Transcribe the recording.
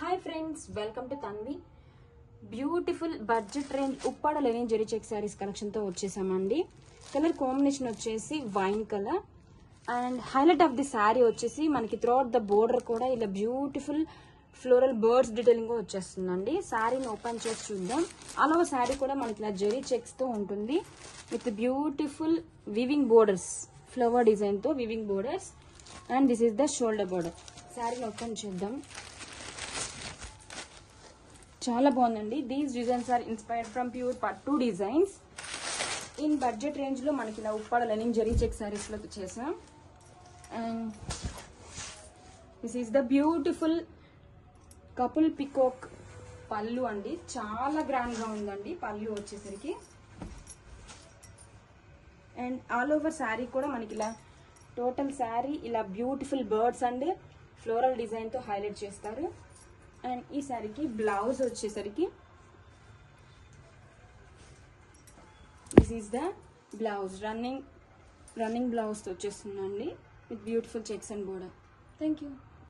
Hi friends, welcome to Tanvi. Beautiful budget range Uppada linen zari check saris కలెక్షన్తో వచ్చేసామండి. Colour combination వచ్చేసి wine colour and highlight of the sari వచ్చేసి మనకి throughout the border కూడా ఇలా బ్యూటిఫుల్ ఫ్లోరల్ బర్డ్స్ డీటెయిలింగ్ వచ్చేస్తుందండి. శారీని ఓపెన్ చేసి చూద్దాం. ఆల్ ఓవర్ శారీ కూడా మనకి ఇలా జెరీ చెక్స్తో ఉంటుంది with beautiful weaving borders, flower డిజైన్తో weaving borders and this is the shoulder border. శారీని ఓపెన్ చేద్దాం. చాలా బాగుందండి. These designs are inspired from pure పట్టు డిజైన్స్. ఇన్ బడ్జెట్ రేంజ్ లో మనకి ఇలా ఉప్పాడ లెనిన్ జరీ చెక్ సారీస్ లో చేసాం. And this is the beautiful couple peacock పళ్ళు అండి. చాలా గ్రాండ్ గా ఉందండి పళ్ళు వచ్చేసరికి. అండ్ ఆల్ ఓవర్ శారీ కూడా మనకి ఇలా టోటల్ శారీ ఇలా beautiful birds and floral design తో హైలైట్ చేస్తారు. అండ్ ఈ శారీకి బ్లౌజ్ వచ్చేసరికి this is the blouse, running blouse వచ్చేస్తుందండి with beautiful checks and border. Thank you.